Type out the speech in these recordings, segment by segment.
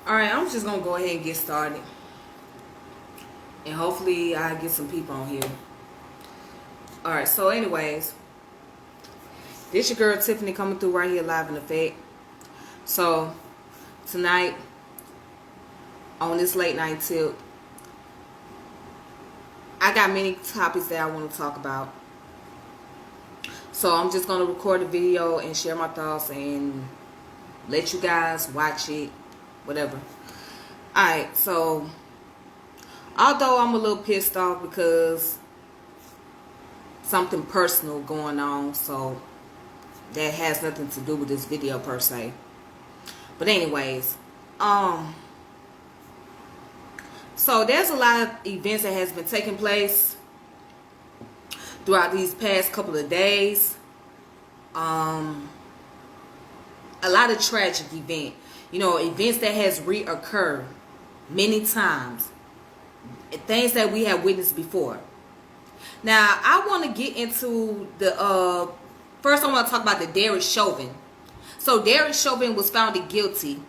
Alright, I'm just gonna go ahead and get started. And hopefully I get some people on here. Alright, so anyways, this your girl Tiffany coming through right here live in effect. So tonight on this late night tip, I got many topics that I want to talk about. So I'm just going to record a video and share my thoughts and let you guys watch it, whatever. Alright, so although I'm a little pissed off because something personal going on, so that has nothing to do with this video per se. But anyways, so there's a lot of events that has been taking place throughout these past couple of days. A lot of tragic events. You know, events that has reoccurred many times. Things that we have witnessed before. Now, I want to get into the, first I want to talk about the Derek Chauvin. So, Derek Chauvin was found guilty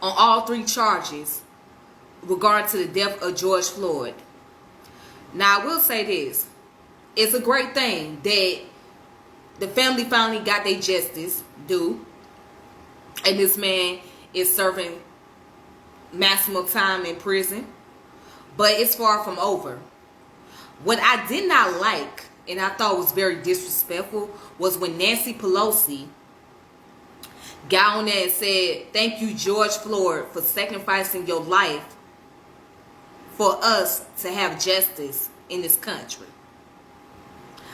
on all 3 charges regarding to the death of George Floyd. Now, I will say this. It's a great thing that the family finally got their justice due. And this man is serving maximum time in prison. But it's far from over. What I did not like, and I thought was very disrespectful, was when Nancy Pelosi got on there and said, "Thank you, George Floyd, for sacrificing your life for us to have justice in this country."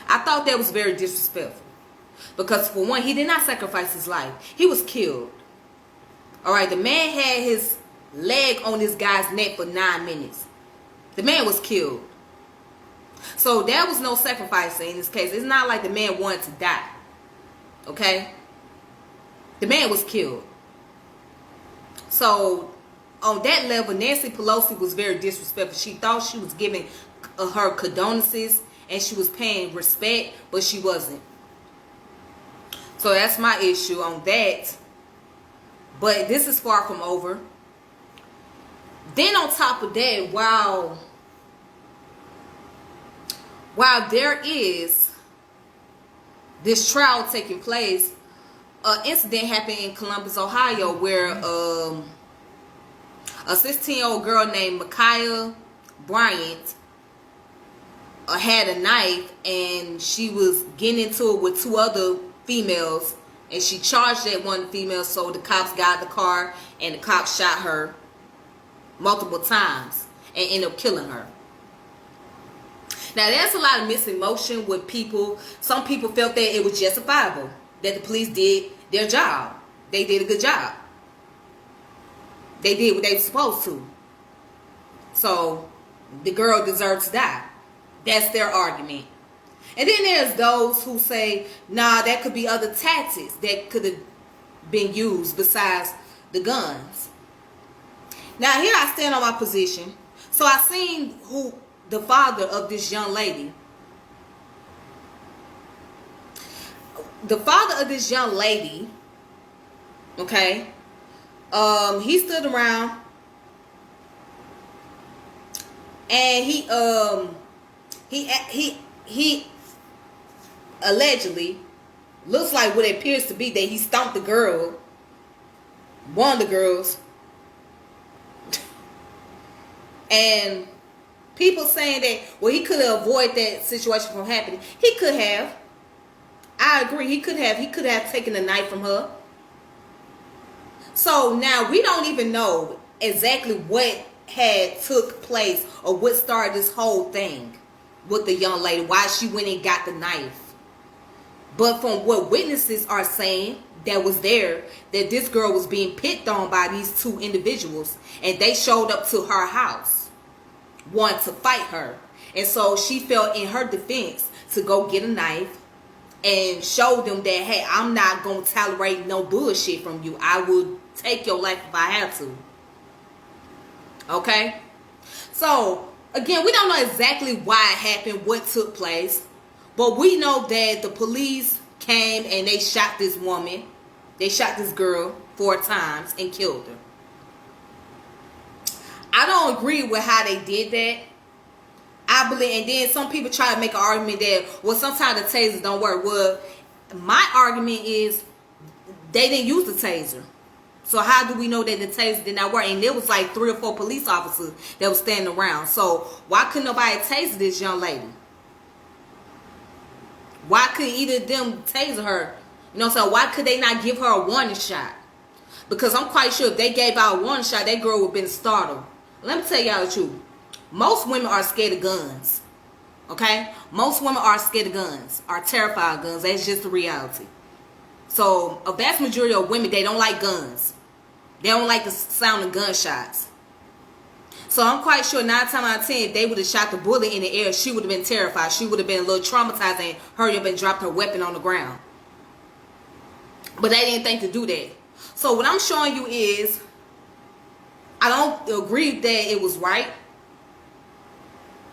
I thought that was very disrespectful. Because for one, he did not sacrifice his life. He was killed. Alright, the man had his leg on this guy's neck for 9 minutes. The man was killed. So there was no sacrifice in this case. It's not like the man wanted to die. Okay? The man was killed. So on that level, Nancy Pelosi was very disrespectful. She thought she was giving her condolences and she was paying respect, but she wasn't. So that's my issue on that. But this is far from over. Then on top of that, while there is this trial taking place, an incident happened in Columbus, Ohio, where a 16-year-old girl named Bryant had a knife, and she was getting into it with 2 other females, and she charged at one of the females, so the cops got the car, and the cops shot her multiple times and ended up killing her. Now, there's a lot of mixed emotion with people. Some people felt that it was justifiable, that the police did their job. They did a good job. They did what they were supposed to. So, the girl deserved to die. That's their argument. And then there's those who say, nah, that could be other tactics that could have been used besides the guns. Now, here I stand on my position. So I seen who the father of this young lady. The father of this young lady, okay, he stood around and he allegedly, looks like what it appears to be, that he stomped the girl, one of the girls. And people saying that, well, he could have avoided that situation from happening. He could have. I agree, he could have. He could have taken the knife from her. So now we don't even know exactly what had took place or what started this whole thing with the young lady, why she went and got the knife. But from what witnesses are saying that was there, that this girl was being picked on by these 2 individuals, and they showed up to her house, wanted to fight her. And so she felt in her defense to go get a knife and show them that, hey, I'm not going to tolerate no bullshit from you. I will take your life if I have to. Okay? So, again, we don't know exactly why it happened, what took place. But we know that the police came and they shot this woman. They shot this girl 4 times and killed her. I don't agree with how they did that. I believe, and then some people try to make an argument that, well, sometimes the tasers don't work. Well, my argument is they didn't use the taser. So how do we know that the taser did not work? And there was like 3 or 4 police officers that was standing around. So why couldn't nobody taser this young lady? Why couldn't either of them taser her? You know, so why could they not give her a warning shot? Because I'm quite sure if they gave out a warning shot, that girl would have been startled. Let me tell y'all the truth. Most women are scared of guns. Okay? Most women are scared of guns, are terrified of guns. That's just the reality. So a vast majority of women, they don't like guns. They don't like the sound of gunshots. So I'm quite sure 9 times out of 10, if they would have shot the bullet in the air, she would have been terrified. She would have been a little traumatized and hurry up and dropped her weapon on the ground. But they didn't think to do that. So what I'm showing you is, I don't agree that it was right,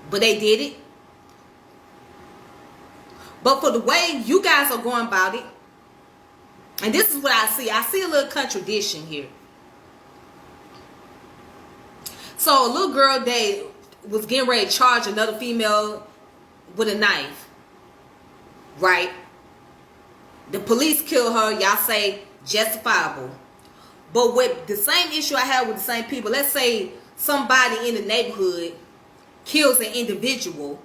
but they did it. But for the way you guys are going about it, and this is what I see a little contradiction here. So a little girl that was getting ready to charge another female with a knife, right? The police kill her, y'all say justifiable. But with the same issue I have with the same people, let's say somebody in the neighborhood kills an individual,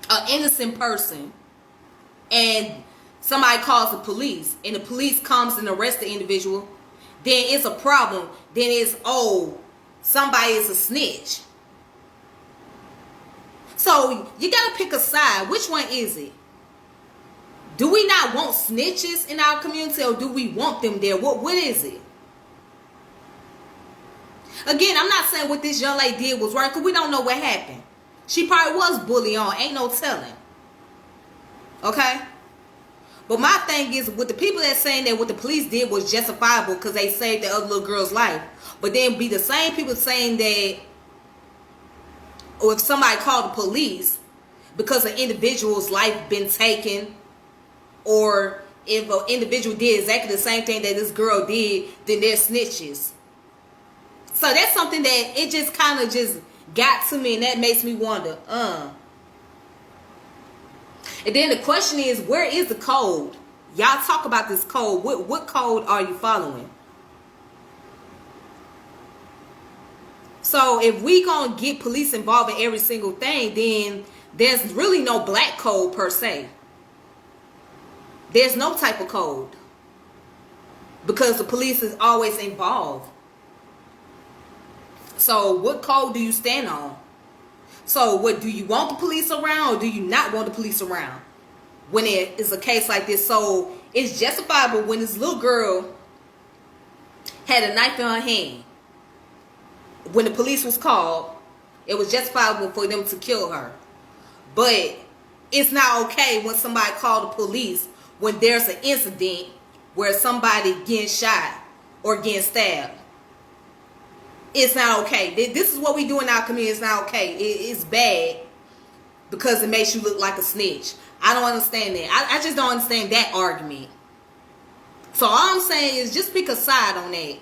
an innocent person, and somebody calls the police, and the police comes and arrests the individual, then it's a problem. Then it's, oh, somebody is a snitch. So you gotta pick a side. Which one is it? Do we not want snitches in our community, or do we want them there? What is it? Again, I'm not saying what this young lady did was right, because we don't know what happened. She probably was bullied on. Ain't no telling. Okay? But my thing is, with the people that saying that what the police did was justifiable because they saved the other little girl's life, but then be the same people saying that, or if somebody called the police because an individual's life been taken, or if an individual did exactly the same thing that this girl did, then they're snitches. So that's something that it just kind of just got to me, and that makes me wonder. And then the question is, where is the code? Y'all talk about this code. What code are you following? So if we gonna get police involved in every single thing, then there's really no black code per se. There's no type of code, because the police is always involved. So what code do you stand on? So what, do you want the police around, or do you not want the police around when it is a case like this? So it's justifiable when this little girl had a knife in her hand. When the police was called, it was justifiable for them to kill her. But it's not okay when somebody called the police when there's an incident where somebody getting shot or getting stabbed. It's not okay. This is what we do in our community. It's not okay. It's bad because it makes you look like a snitch. I don't understand that. I just don't understand that argument. So all I'm saying is just pick a side on that.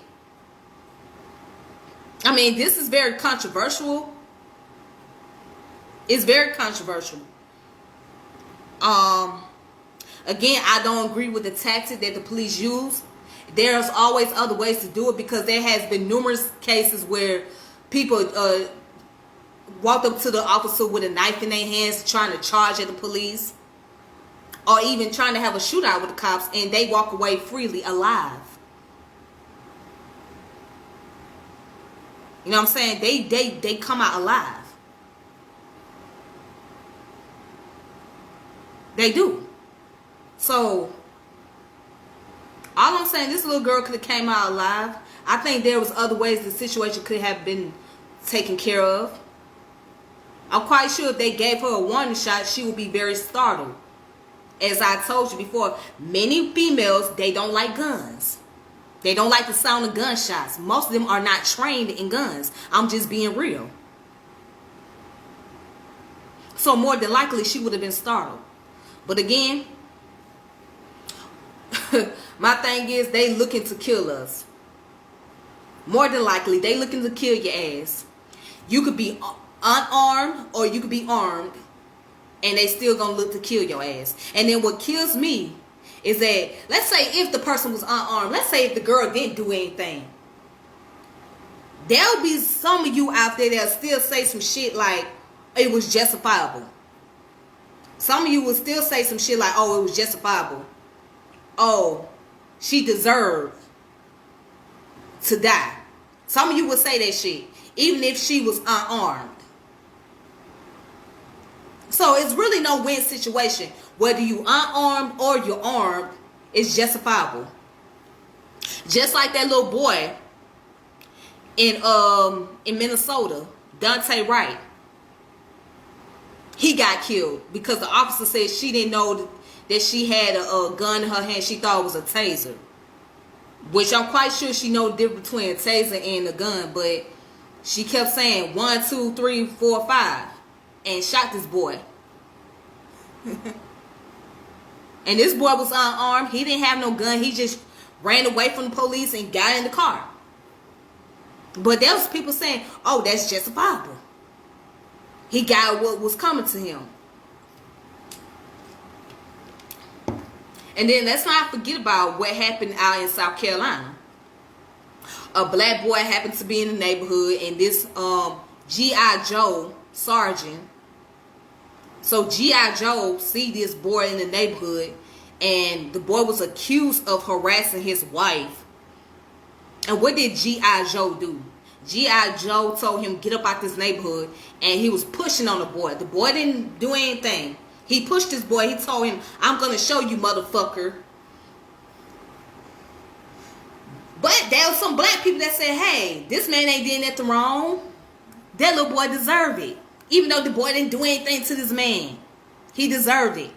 I mean, this is very controversial. It's very controversial. Again, I don't agree with the tactic that the police use. There's always other ways to do it, because there has been numerous cases where people walked up to the officer with a knife in their hands trying to charge at the police, or even trying to have a shootout with the cops, and they walk away freely alive. You know what I'm saying? They come out alive. They do. So all I'm saying, this little girl could have came out alive. I think there was other ways the situation could have been taken care of. I'm quite sure if they gave her a warning shot, she would be very startled. As I told you before, many females, they don't like guns. They don't like the sound of gunshots. Most of them are not trained in guns. I'm just being real. So more than likely, she would have been startled. But again, my thing is, they looking to kill us. More than likely, they looking to kill your ass. You could be unarmed or you could be armed, and they still gonna look to kill your ass. And then what kills me is that, let's say if the person was unarmed, let's say if the girl didn't do anything, there'll be some of you out there that'll still say some shit like it was justifiable. Some of you will still say some shit like, oh, it was justifiable. Oh, she deserved to die. Some of you would say that shit, even if she was unarmed. So it's really no win situation. Whether you unarmed or you're armed, it's justifiable. Just like that little boy in Minnesota, Dante Wright. He got killed because the officer said she didn't know that she had a gun in her hand. She thought it was a taser. Which I'm quite sure she knows the difference between a taser and a gun. But she kept saying 1, 2, 3, 4, 5. And shot this boy. And this boy was unarmed. He didn't have no gun. He just ran away from the police and got in the car. But there was people saying, oh, that's justifiable. He got what was coming to him. And then let's not forget about what happened out in South Carolina. A black boy happened to be in the neighborhood, and this G.I. Joe sergeant. So G.I. Joe see this boy in the neighborhood, and the boy was accused of harassing his wife. And what did G.I. Joe do? G.I. Joe told him, get up out this neighborhood, and he was pushing on the boy. The boy didn't do anything. He pushed this boy. He told him, I'm going to show you, motherfucker. But there was some black people that said, hey, this man ain't doing nothing wrong. That little boy deserved it. Even though the boy didn't do anything to this man. He deserved it.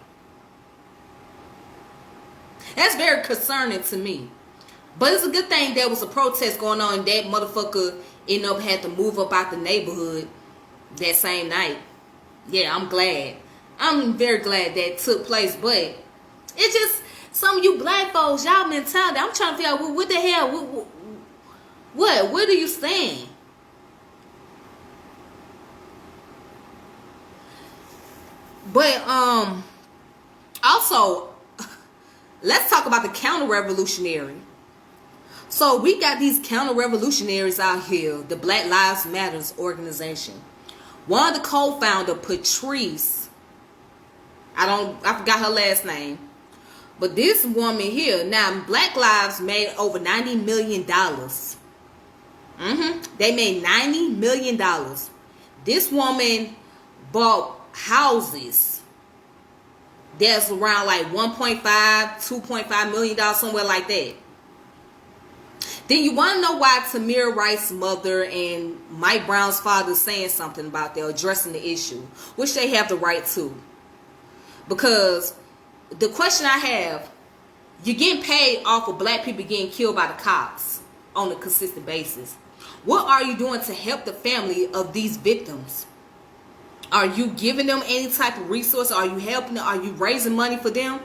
That's very concerning to me. But it's a good thing there was a protest going on, and that motherfucker ended up had to move up out the neighborhood that same night. Yeah, I'm glad. I'm very glad that took place. But it's just some of you black folks, y'all mentality. I'm trying to figure out what the hell, what? Where do you stand? But also, let's talk about the counter-revolutionary. So we got these counter-revolutionaries out here, the Black Lives Matters organization. One of the co-founder, Patrice, I forgot her last name. But this woman here, now Black Lives made over $90 million. They made $90 million. This woman bought houses that's around like 1.5, $2.5 million, somewhere like that. Then you want to know why Tamir Rice's mother and Mike Brown's father saying something about that, addressing the issue, which they have the right to. Because the question I have, you're getting paid off of black people getting killed by the cops on a consistent basis. What are you doing to help the family of these victims? Are you giving them any type of resource? Are you helping them? Are you raising money for them?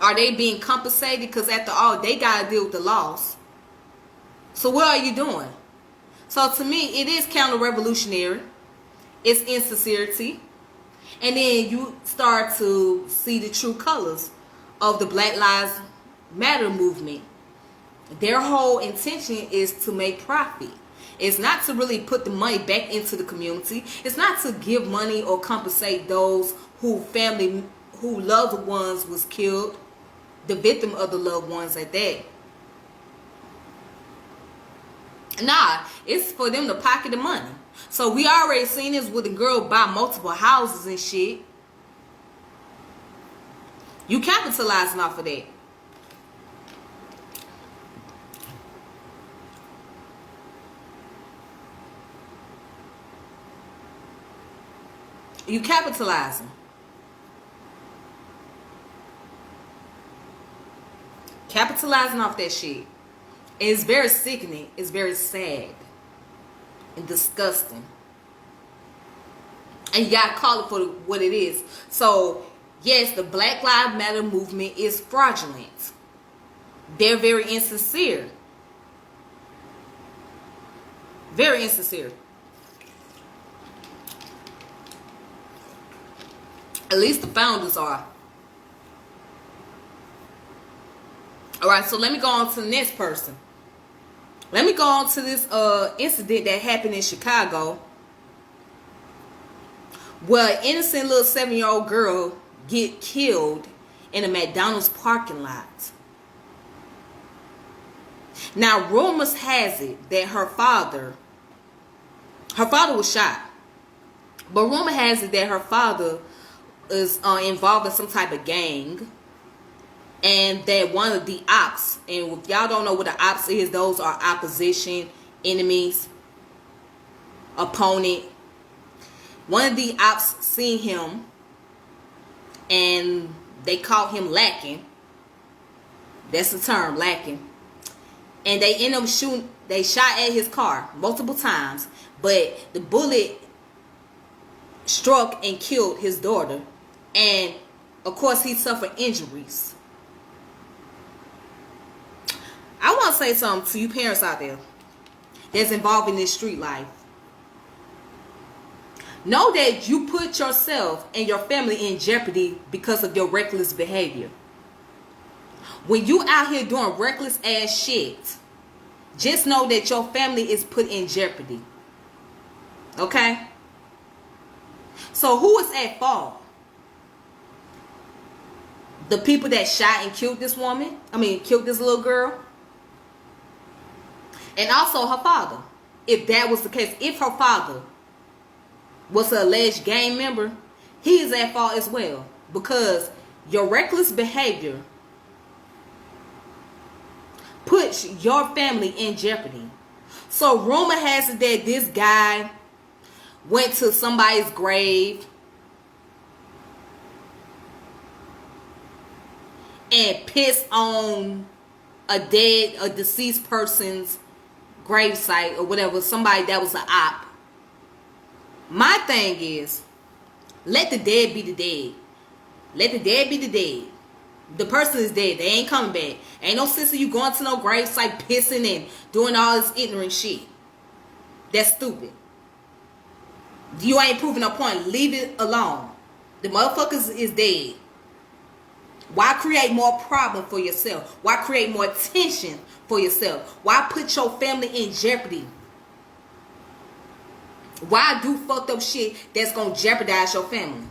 Are they being compensated? Because after all, they got to deal with the loss. So what are you doing? So to me, it is counter-revolutionary. It's insincerity. And then you start to see the true colors of the Black Lives Matter movement. Their whole intention is to make profit. It's not to really put the money back into the community. It's not to give money or compensate those who loved ones was killed, the victim of the loved ones at that. Nah, it's for them to pocket the money. So we already seen this with a girl buy multiple houses and shit. You capitalizing off of that. You capitalizing. Capitalizing off that shit. It's very sickening. It's very sad. And disgusting. And you gotta call it for what it is. So, yes, the Black Lives Matter movement is fraudulent. They're very insincere. Very insincere. At least the founders are. Alright, so let me go on to the next person. Let me go on to this incident that happened in Chicago, where an innocent little 7-year-old girl get killed in a McDonald's parking lot. Now, rumors has it that her father was shot. But rumor has it that her father is involved in some type of gang. And that one of the ops, and if y'all don't know what the ops is, those are opposition, enemies, opponent. One of the ops seen him and they caught him lacking. That's the term, lacking. And they end up shooting, they shot at his car multiple times, but the bullet struck and killed his daughter. And of course he suffered injuries. I want to say something to you parents out there that's involved in this street life. Know that you put yourself and your family in jeopardy because of your reckless behavior. When you out here doing reckless ass shit, just know that your family is put in jeopardy. Okay? So who is at fault? The people that shot and killed this woman? Killed this little girl? And also her father. If that was the case, if her father was an alleged gang member, he is at fault as well. Because your reckless behavior puts your family in jeopardy. So rumor has it that this guy went to somebody's grave and pissed on a deceased person's gravesite or whatever, somebody that was an op. My thing is, let the dead be the dead. Let the dead be the dead. The person is dead. They ain't coming back. Ain't no sense of you going to no gravesite pissing and doing all this ignorant shit. That's stupid. You ain't proving no point. Leave it alone. The motherfuckers is dead. Why create more problem for yourself? Why create more tension for yourself? Why put your family in jeopardy? Why do fucked up shit that's gonna jeopardize your family?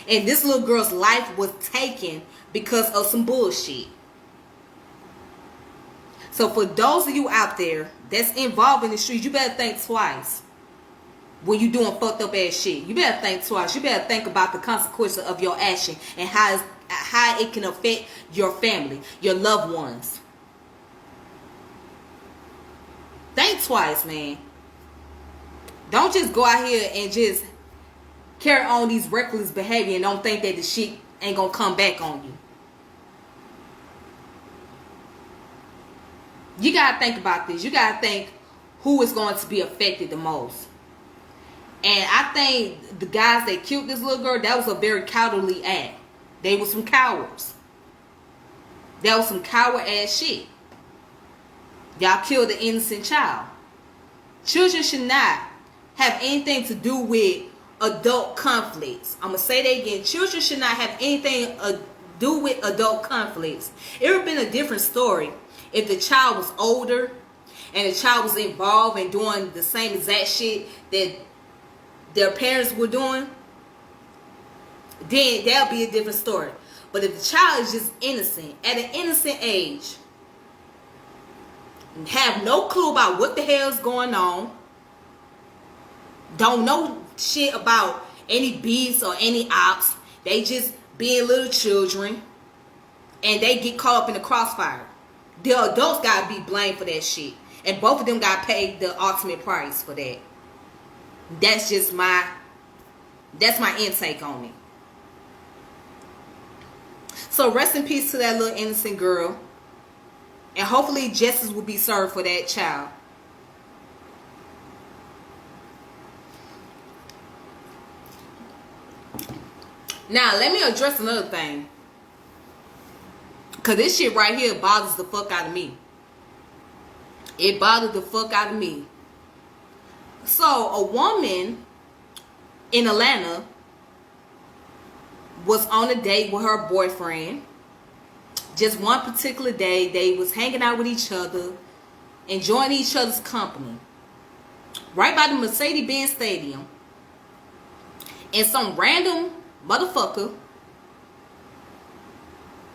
And this little girl's life was taken because of some bullshit. So for those of you out there that's involved in the streets, you better think twice when you doing fucked up ass shit. You better think twice. You better think about the consequences of your action and how it can affect your family, your loved ones. Think twice, man. Don't just go out here and just carry on these reckless behavior and don't think that the shit ain't gonna come back on you. You gotta think about this. You gotta think who is going to be affected the most. And I think the guys that killed this little girl, that was a very cowardly act. They were some cowards. That was some coward ass shit. Y'all killed an innocent child. Children should not have anything to do with adult conflicts. I'm going to say that again. Children should not have anything to do with adult conflicts. It would have been a different story if the child was older and the child was involved in doing the same exact shit that their parents were doing. Then that'll be a different story. But if the child is just innocent, at an innocent age, have no clue about what the hell's going on, don't know shit about any beefs or any ops, they just being little children, and they get caught up in the crossfire. The adults gotta be blamed for that shit, and both of them got paid the ultimate price for that. That's my intake on it. So rest in peace to that little innocent girl. And hopefully justice will be served for that child. Now, let me address another thing. Because this shit right here bothers the fuck out of me. It bothers the fuck out of me. So a woman in Atlanta was on a date with her boyfriend. Just one particular day, they was hanging out with each other, enjoying each other's company. Right by the Mercedes-Benz Stadium. And some random motherfucker,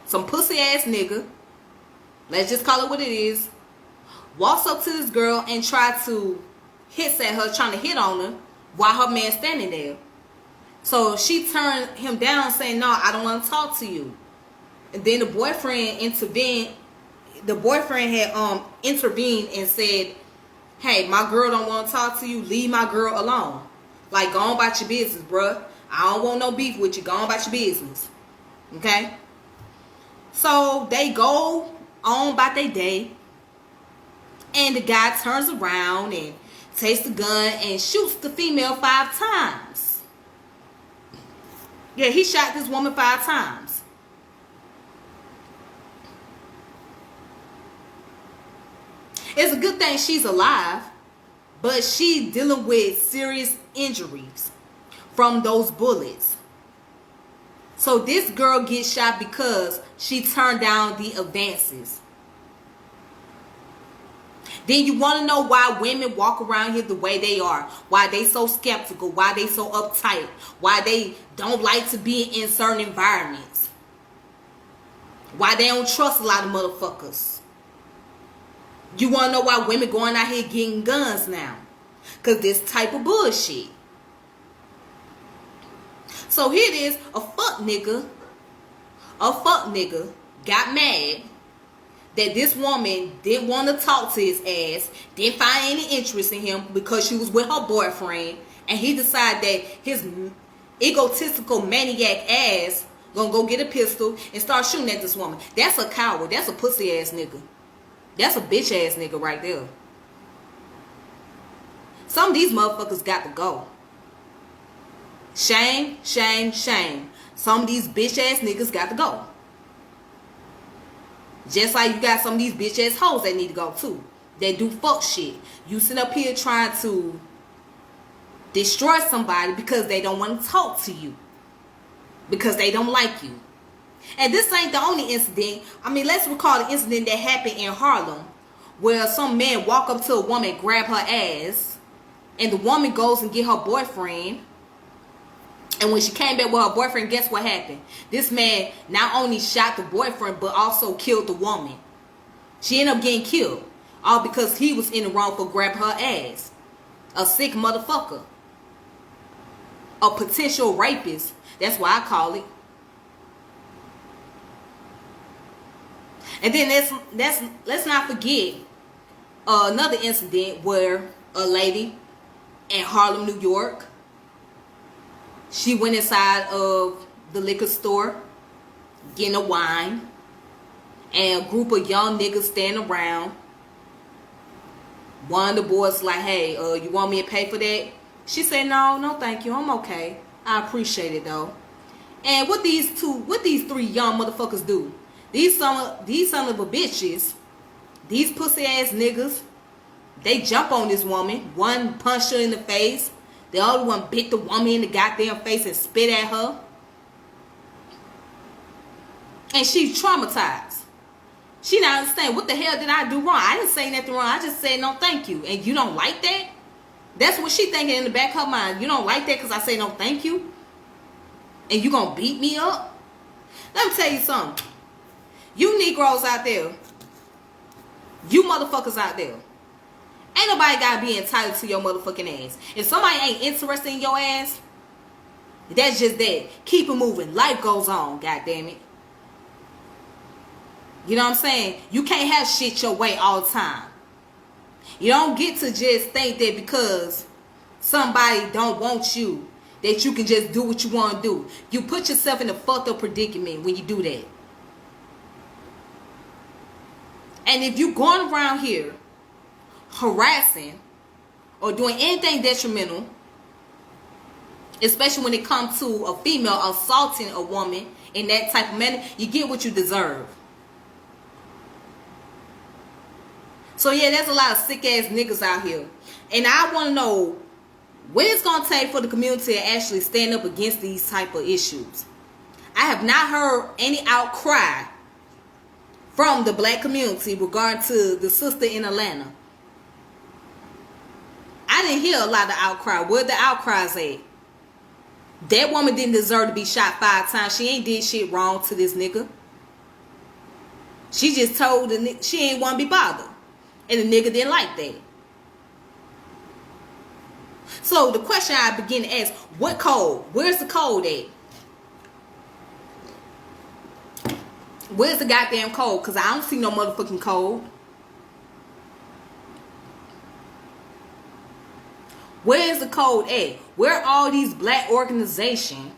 some pussy ass nigga, let's just call it what it is, walks up to this girl and tries to hits at her, trying to hit on her while her man standing there. So she turned him down saying, no, I don't want to talk to you. And then the boyfriend intervened. The boyfriend had intervened and said, hey, my girl don't want to talk to you. Leave my girl alone. Like, go on about your business, bruh. I don't want no beef with you. Go on about your business. Okay? So they go on about their day. And the guy turns around and takes the gun and shoots the female 5 times. Yeah, he shot this woman 5 times. It's a good thing she's alive, but she's dealing with serious injuries from those bullets. So this girl gets shot because she turned down the advances. Then you want to know why women walk around here the way they are. Why they so skeptical. Why they so uptight. Why they don't like to be in certain environments. Why they don't trust a lot of motherfuckers. You want to know why women going out here getting guns now? Because this type of bullshit. So here it is. A fuck nigga got mad that this woman didn't want to talk to his ass, didn't find any interest in him because she was with her boyfriend, and he decided that his egotistical maniac ass gonna go get a pistol and start shooting at this woman. That's a coward. That's a pussy ass nigga. That's a bitch ass nigga right there. Some of these motherfuckers got to go. Shame, shame, shame. Some of these bitch ass niggas got to go. Just like you got some of these bitch ass hoes that need to go too. That do fuck shit. You sit up here trying to destroy somebody because they don't want to talk to you. Because they don't like you. And this ain't the only incident. I mean, let's recall the incident that happened in Harlem, where some man walk up to a woman, grab her ass, and the woman goes and get her boyfriend. And when she came back with her boyfriend, guess what happened? This man not only shot the boyfriend, but also killed the woman. She ended up getting killed. All because he was in the wrong for grabbing her ass. A sick motherfucker. A potential rapist. That's what I call it. And then let's not forget another incident where a lady in Harlem, New York, she went inside of the liquor store getting a wine, and a group of young niggas standing around. One of the boys like, hey, you want me to pay for that? She said, no thank you, I'm okay. I appreciate it though. And what these 3 young motherfuckers do? These son of a bitches, these pussy ass niggas, they jump on this woman. One punched her in the face. The other one bit the woman in the goddamn face and spit at her. And she's traumatized. She not understand, what the hell did I do wrong? I didn't say nothing wrong. I just said no thank you. And you don't like that? That's what she thinking in the back of her mind. You don't like that because I say no thank you? And you gonna beat me up? Let me tell you something. You Negroes out there, you motherfuckers out there, ain't nobody gotta be entitled to your motherfucking ass. If somebody ain't interested in your ass, that's just that. Keep it moving. Life goes on, goddammit. You know what I'm saying? You can't have shit your way all the time. You don't get to just think that because somebody don't want you, that you can just do what you want to do. You put yourself in a fucked up predicament when you do that. And if you going around here harassing or doing anything detrimental, especially when it comes to a female assaulting a woman in that type of manner, you get what you deserve. So yeah, there's a lot of sick ass niggas out here. And I want to know what it's going to take for the community to actually stand up against these type of issues. I have not heard any outcry from the black community regarding to the sister in Atlanta. I didn't hear a lot of outcry. Where the outcries at? That woman didn't deserve to be shot 5 times. She ain't did shit wrong to this nigga. She just told the nigga she ain't want to be bothered. And the nigga didn't like that. So the question I begin to ask, what code? Where's the code at? Where's the goddamn code? Because I don't see no motherfucking code. Where's the code at? Where are all these black organizations?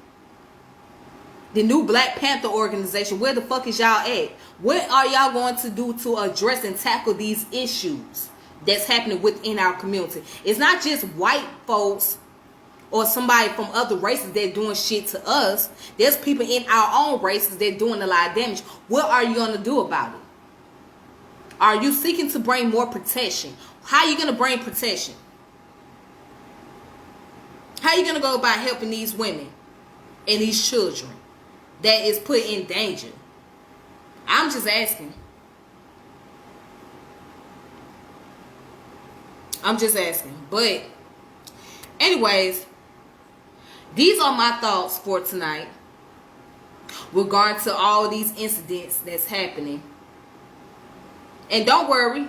The new Black Panther organization. Where the fuck is y'all at? What are y'all going to do to address and tackle these issues that's happening within our community? It's not just white folks or somebody from other races that doing shit to us. There's people in our own races that doing a lot of damage. What are you going to do about it? Are you seeking to bring more protection? How are you going to bring protection? How are you going to go about helping these women and these children that is put in danger? I'm just asking. I'm just asking. But anyways, these are my thoughts for tonight regarding to all these incidents that's happening. And don't worry,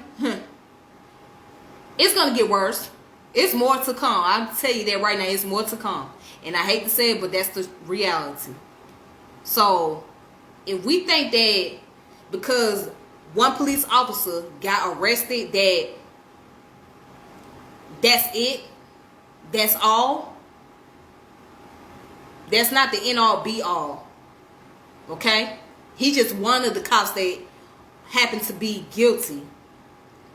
it's going to get worse. It's more to come. I'll tell you that right now. It's more to come. And I hate to say it, but that's the reality. So, if we think that because one police officer got arrested, that's it, that's all, that's not the end all be all. Okay? He's just one of the cops that happened to be guilty.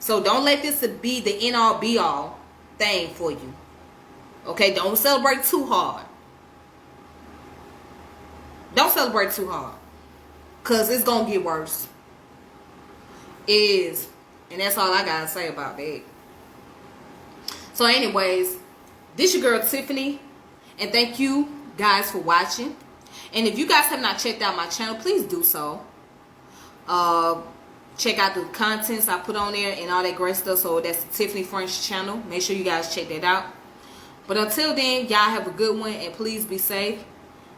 So, don't let this be the end all be all thing for you. Okay? Don't celebrate too hard. Don't celebrate too hard. Because it's going to get worse. And that's all I got to say about that. So anyways, this your girl Tiffany. And thank you guys for watching. And if you guys have not checked out my channel, please do so. Check out the contents I put on there and all that great stuff. So that's the Tiffany French channel. Make sure you guys check that out. But until then, y'all have a good one. And please be safe.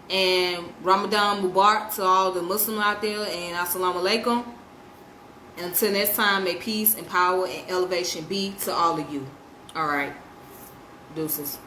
And Ramadan Mubarak to all the Muslims out there. And Assalamu Alaikum. And until next time, may peace and power and elevation be to all of you. Alright. Deuces.